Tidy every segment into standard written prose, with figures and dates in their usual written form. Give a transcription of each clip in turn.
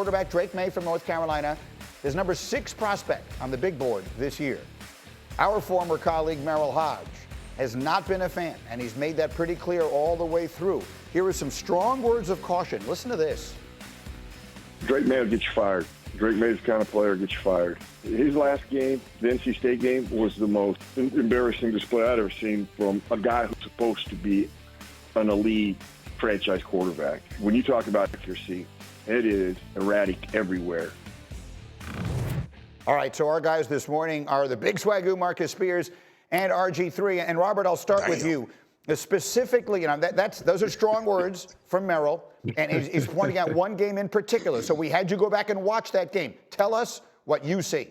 quarterback Drake Maye from North Carolina is number 6 prospect on the big board this year. Our former colleague Merril Hoge has not been a fan, and he's made that pretty clear all the way through. Here are some strong words of caution. Listen to this. Drake Maye will get you fired. Drake Maye's the kind of player gets you fired. His last game, the NC State game, was the most embarrassing display I've ever seen from a guy who's supposed to be an elite franchise quarterback. When you talk about accuracy, it is erratic everywhere. All right, so our guys this morning are the Big Swagoo, Marcus Spears, and RG3. And Robert, I'll start with you. Specifically, those are strong words from Merril, and he's pointing out one game in particular. So we had you go back and watch that game. Tell us what you see.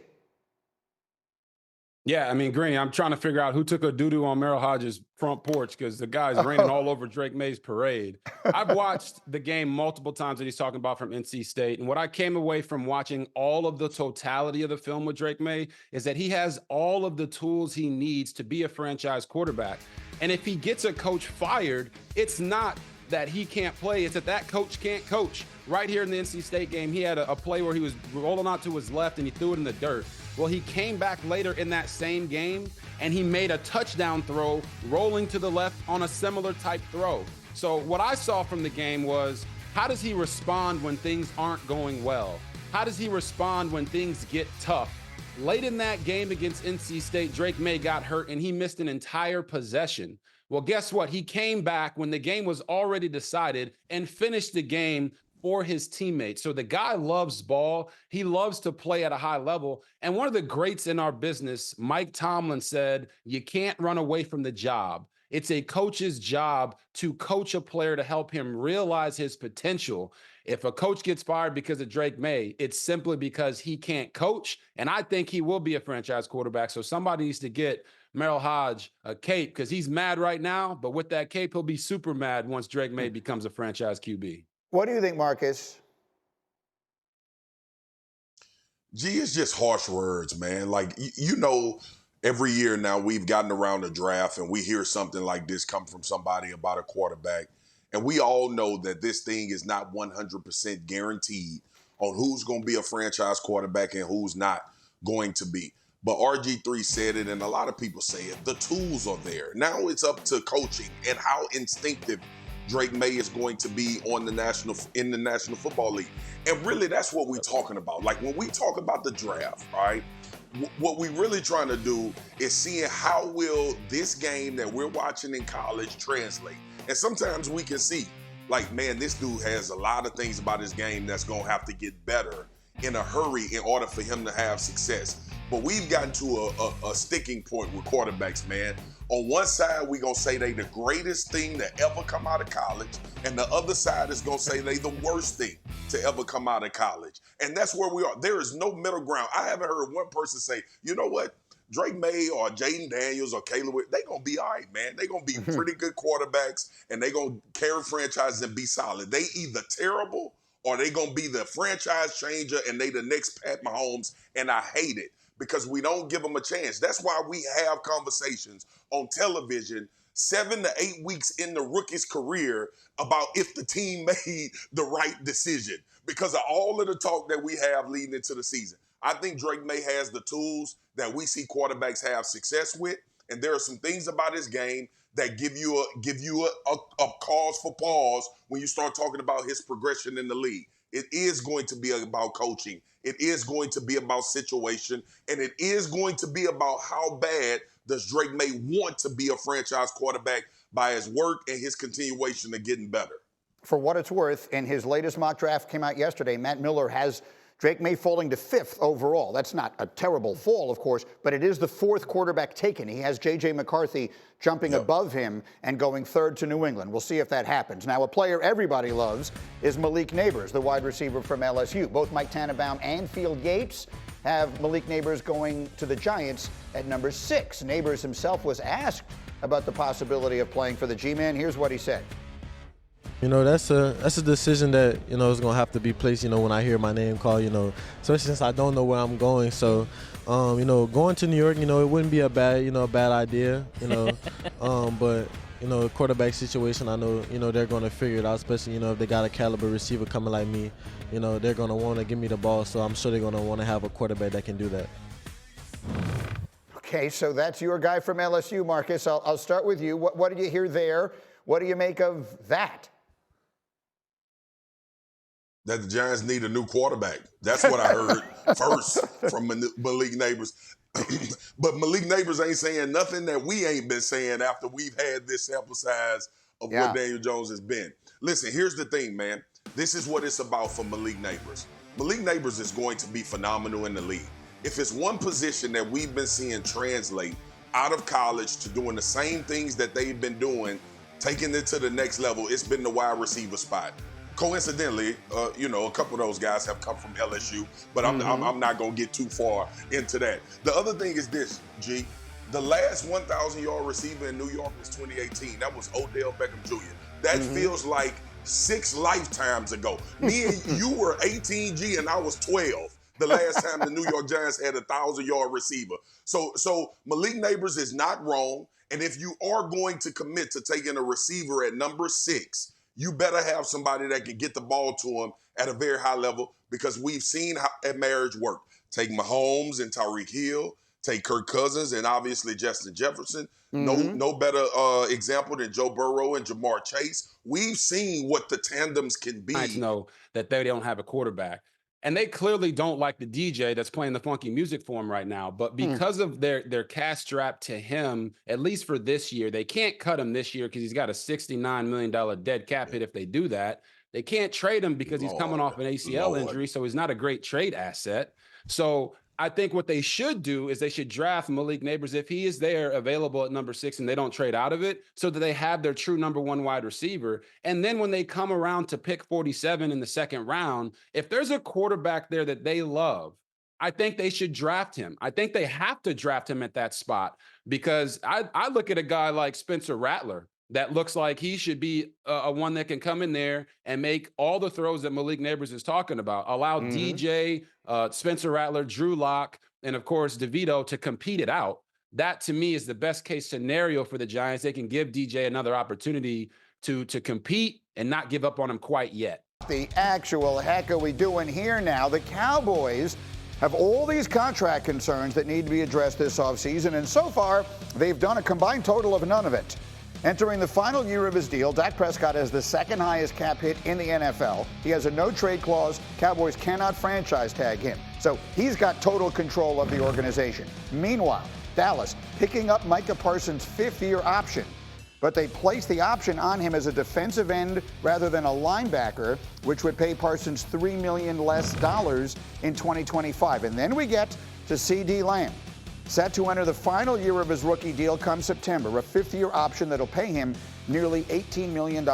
Yeah, I mean, Green, I'm trying to figure out who took a doo-doo on Merril Hoge's front porch because the guy's raining all over Drake Maye's parade. I've watched the game multiple times that he's talking about from NC State, and what I came away from watching all of the totality of the film with Drake Maye is that he has all of the tools he needs to be a franchise quarterback. And if he gets a coach fired, it's not that he can't play, it's that coach can't coach. Right here in the NC State game, he had a play where he was rolling out to his left and he threw it in the dirt. Well, he came back later in that same game and he made a touchdown throw rolling to the left on a similar type throw. So what I saw from the game was, how does he respond when things aren't going well? How does he respond when things get tough? Late in that game against NC State, Drake Maye got hurt and he missed an entire possession. Well, guess what? He came back when the game was already decided and finished the game for his teammates. So the guy loves ball. He loves to play at a high level. And one of the greats in our business, Mike Tomlin, said, you can't run away from the job. It's a coach's job to coach a player to help him realize his potential. If a coach gets fired because of Drake Maye, it's simply because he can't coach. And I think he will be a franchise quarterback. So somebody needs to get Merril Hoge a cape because he's mad right now. But with that cape, he'll be super mad once Drake Maye becomes a franchise QB. What do you think, Marcus? Gee, it's just harsh words, man. Like, every year now we've gotten around the draft and we hear something like this come from somebody about a quarterback. And we all know that this thing is not 100% guaranteed on who's going to be a franchise quarterback and who's not going to be. But RG3 said it, and a lot of people say it. The tools are there. Now it's up to coaching and how instinctive Drake Maye is going to be in the National Football League. And really, that's what we're talking about. Like, when we talk about the draft, right, what we're really trying to do is seeing how will this game that we're watching in college translate. And sometimes we can see, like, man, this dude has a lot of things about his game that's going to have to get better in a hurry in order for him to have success. But we've gotten to a sticking point with quarterbacks, man. On one side, we're going to say they the greatest thing to ever come out of college. And the other side is going to say they the worst thing to ever come out of college. And that's where we are. There is no middle ground. I haven't heard one person say, you know what? Drake Maye or Jaden Daniels or Caleb, they're going to be all right, man. They're going to be pretty good quarterbacks, and they're going to carry franchises and be solid. They either terrible or they going to be the franchise changer and they the next Pat Mahomes, and I hate it because we don't give them a chance. That's why we have conversations on television 7 to 8 weeks in the rookie's career about if the team made the right decision because of all of the talk that we have leading into the season. I think Drake Maye has the tools that we see quarterbacks have success with, and there are some things about his game that give you a cause for pause when you start talking about his progression in the league. It is going to be about coaching. It is going to be about situation, and it is going to be about how bad does Drake Maye want to be a franchise quarterback by his work and his continuation of getting better. For what it's worth, in his latest mock draft came out yesterday, Matt Miller has Drake Maye falling to 5th overall. That's not a terrible fall, of course, but it is the 4th quarterback taken. He has J.J. McCarthy jumping above him and going 3rd to New England. We'll see if that happens. Now, a player everybody loves is Malik Nabers, the wide receiver from LSU. Both Mike Tannenbaum and Field Yates have Malik Nabers going to the Giants at number 6. Nabers himself was asked about the possibility of playing for the G-Man. Here's what he said. That's a decision that, is going to have to be placed, when I hear my name called, especially since I don't know where I'm going. So, going to New York, it wouldn't be a bad idea, but, quarterback situation, I know, they're going to figure it out, especially, if they got a caliber receiver coming like me. They're going to want to give me the ball, so I'm sure they're going to want to have a quarterback that can do that. Okay, so that's your guy from LSU, Marcus. I'll start with you. What did you hear there? What do you make of that? That the Giants need a new quarterback. That's what I heard first from Malik Nabers. But Malik Nabers ain't saying nothing that we ain't been saying after we've had this sample size of what Daniel Jones has been. Listen, here's the thing, man. This is what it's about for Malik Nabers. Malik Nabers is going to be phenomenal in the league. If it's one position that we've been seeing translate out of college to doing the same things that they've been doing, taking it to the next level, it's been the wide receiver spot. Coincidentally, a couple of those guys have come from LSU, but I'm not going to get too far into that. The other thing is this, G. The last 1,000-yard receiver in New York was 2018. That was Odell Beckham Jr. That feels like 6 lifetimes ago. Me and you were 18, G, and I was 12 the last time the New York Giants had a 1,000-yard receiver. So Malik Nabers is not wrong, and if you are going to commit to taking a receiver at number 6, you better have somebody that can get the ball to him at a very high level, because we've seen how a marriage work. Take Mahomes and Tyreek Hill, take Kirk Cousins and obviously Justin Jefferson. No better example than Joe Burrow and Jamar Chase. We've seen what the tandems can be. I know that they don't have a quarterback. And they clearly don't like the DJ that's playing the funky music for him right now. But because of their cash strap to him, at least for this year, they can't cut him this year because he's got a $69 million dead cap hit if they do that. They can't trade him because he's coming off an ACL injury, so he's not a great trade asset. So I think what they should do is they should draft Malik Nabers if he is there available at number 6 and they don't trade out of it, so that they have their true number 1 wide receiver. And then when they come around to pick 47 in the second round, if there's a quarterback there that they love, I think they should draft him. I think they have to draft him at that spot, because I look at a guy like Spencer Rattler that looks like he should be a one that can come in there and make all the throws that Malik Nabers is talking about. Allow DJ, Spencer Rattler, Drew Lock, and of course DeVito to compete it out. That to me is the best case scenario for the Giants. They can give DJ another opportunity to compete and not give up on him quite yet. The actual heck are we doing here now? The Cowboys have all these contract concerns that need to be addressed this offseason, and so far they've done a combined total of none of it. Entering the final year of his deal, Dak Prescott has the second highest cap hit in the NFL. He has a no-trade clause. Cowboys cannot franchise tag him. So he's got total control of the organization. Meanwhile, Dallas picking up Micah Parsons' 5th-year option. But they placed the option on him as a defensive end rather than a linebacker, which would pay Parsons $3 million less in 2025. And then we get to CeeDee Lamb, set to enter the final year of his rookie deal come September, a 5th-year option that'll pay him nearly $18 million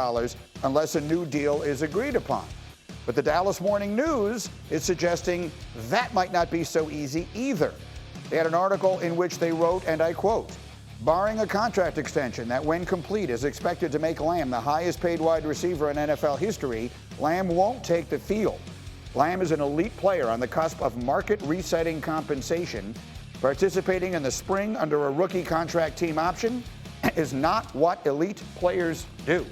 unless a new deal is agreed upon. But the Dallas Morning News is suggesting that might not be so easy either. They had an article in which they wrote, and I quote, "Barring a contract extension that, when complete, is expected to make Lamb the highest paid wide receiver in NFL history, Lamb won't take the field. Lamb is an elite player on the cusp of market resetting compensation. Participating in the spring under a rookie contract team option is not what elite players do."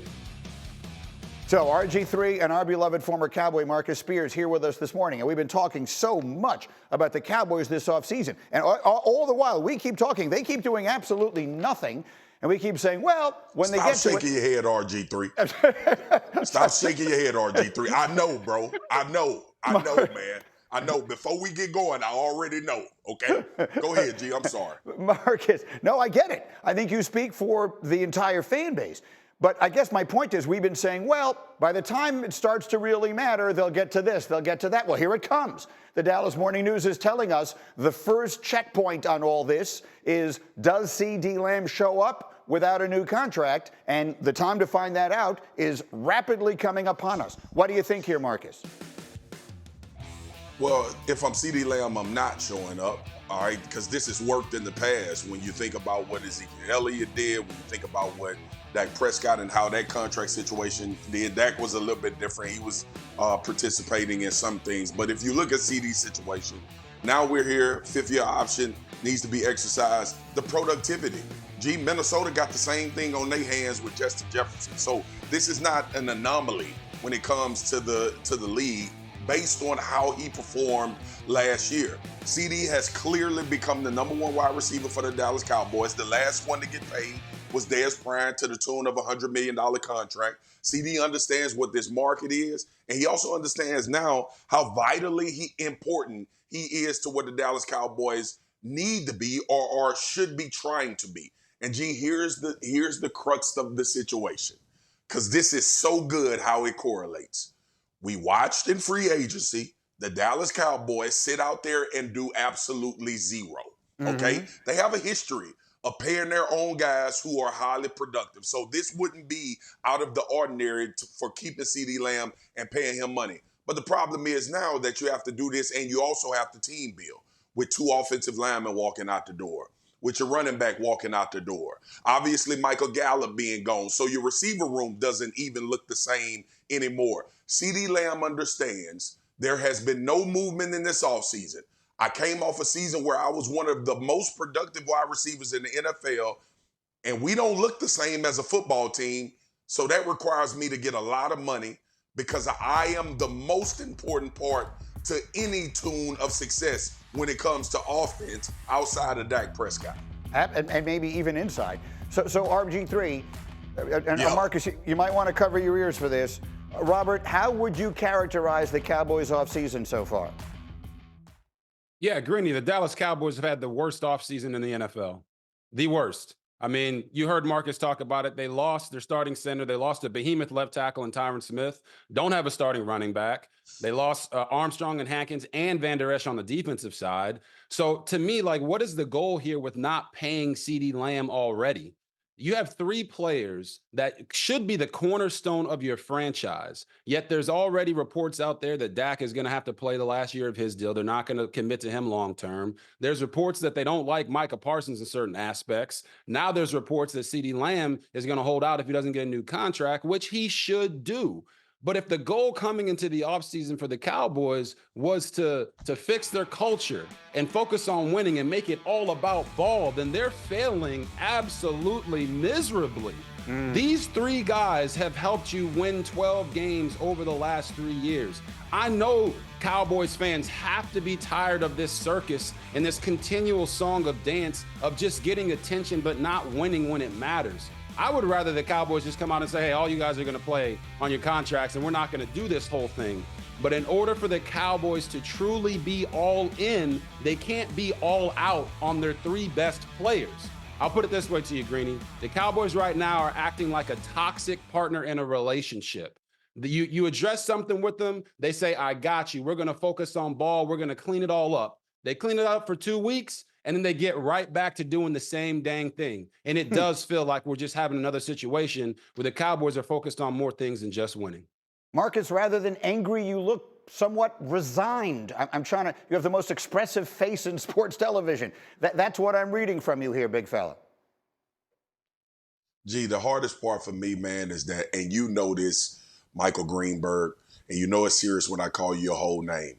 So RG3 and our beloved former Cowboy Marcus Spears here with us this morning. And we've been talking so much about the Cowboys this offseason. And all the while we keep talking, they keep doing absolutely nothing. And we keep saying, well, when they get to Stop shaking your head, RG3. Stop shaking your head, RG3. I know, bro. I know, man. I know. Before we get going, I already know. Okay? Go ahead, G. I'm sorry. Marcus, no, I get it. I think you speak for the entire fan base. But I guess my point is we've been saying, well, by the time it starts to really matter, they'll get to this, they'll get to that. Well, here it comes. The Dallas Morning News is telling us the first checkpoint on all this is, does CeeDee Lamb show up without a new contract? And the time to find that out is rapidly coming upon us. What do you think here, Marcus? Well, if I'm CeeDee Lamb, I'm not showing up, all right, because this has worked in the past. When you think about what Ezekiel Elliott did, when you think about what Dak Prescott and how that contract situation did, Dak was a little bit different. He was participating in some things. But if you look at CeeDee's situation, Now we're here, fifth-year option needs to be exercised. The productivity. Minnesota got the same thing on their hands with Justin Jefferson. So this is not an anomaly when it comes to the league based on how he performed last year. CeeDee has clearly become the number one wide receiver for the Dallas Cowboys. The last one to get paid was Dez Bryant to the tune of a $100 million contract. CeeDee understands what this market is, and he also understands now how vitally important he is to what the Dallas Cowboys need to be or should be trying to be. And here's the crux of the situation, because this is so good how it correlates. We watched in free agency the Dallas Cowboys sit out there and do absolutely zero, okay? They have a history of paying their own guys who are highly productive. So this wouldn't be out of the ordinary for keeping CeeDee Lamb and paying him money. But the problem is now that you have to do this, and you also have to team build with 2 offensive linemen walking out the door, with your running back walking out the door. Obviously, Michael Gallup being gone, so your receiver room doesn't even look the same anymore. CeeDee Lamb understands there has been no movement in this offseason. I came off a season where I was one of the most productive wide receivers in the NFL, and we don't look the same as a football team, so that requires me to get a lot of money because I am the most important part to any tune of success when it comes to offense outside of Dak Prescott. And maybe even inside. So RG3, and Marcus, you might want to cover your ears for this. Robert, how would you characterize the Cowboys offseason so far? Yeah, Greeny, the Dallas Cowboys have had the worst offseason in the NFL. The worst. I mean, you heard Marcus talk about it. They lost their starting center. They lost a behemoth left tackle in Tyron Smith. Don't have a starting running back. They lost Armstrong and Hankins and Van Der Esch on the defensive side. So to me, like, what is the goal here with not paying CeeDee Lamb already? You have 3 players that should be the cornerstone of your franchise, yet there's already reports out there that Dak is going to have to play the last year of his deal. They're not going to commit to him long term. There's reports that they don't like Micah Parsons in certain aspects. Now there's reports that CeeDee Lamb is going to hold out if he doesn't get a new contract, which he should do. But if the goal coming into the offseason for the Cowboys was to fix their culture and focus on winning and make it all about ball, then they're failing absolutely miserably. These 3 guys have helped you win 12 games over the last 3 years. I know Cowboys fans have to be tired of this circus and this continual song of dance of just getting attention but not winning when it matters. I would rather the Cowboys just come out and say, hey, all you guys are going to play on your contracts and we're not going to do this whole thing. But in order for the Cowboys to truly be all in, they can't be all out on their 3 best players. I'll put it this way to you, Greeny. The Cowboys right now are acting like a toxic partner in a relationship. You address something with them, they say, I got you. We're going to focus on ball. We're going to clean it all up. They clean it up for 2 weeks, and then they get right back to doing the same dang thing. And it does feel like we're just having another situation where the Cowboys are focused on more things than just winning. Marcus, rather than angry, you look somewhat resigned. I'm trying to, you have the most expressive face in sports television. That's what I'm reading from you here, big fella. The hardest part for me, man, is that, and you know this, Michael Greenberg, and you know it's serious when I call you your whole name.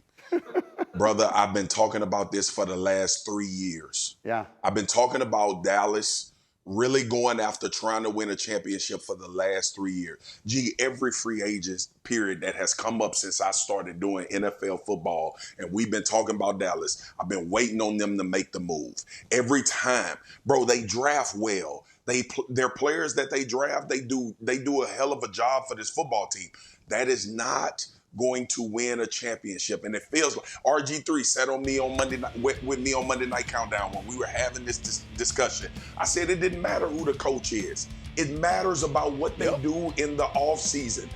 Brother, I've been talking about this for the last 3 years. Yeah. I've been talking about Dallas really going after trying to win a championship for the last 3 years. Every free agent period that has come up since I started doing NFL football, and we've been talking about Dallas, I've been waiting on them to make the move. Every time, bro, they draft well. Their players that they draft, they do a hell of a job for this football team. That is not going to win a championship. And it feels like RG3 sat on me on Monday night with me on Monday Night Countdown when we were having this discussion. I said it didn't matter who the coach is. It matters about what they do in the offseason.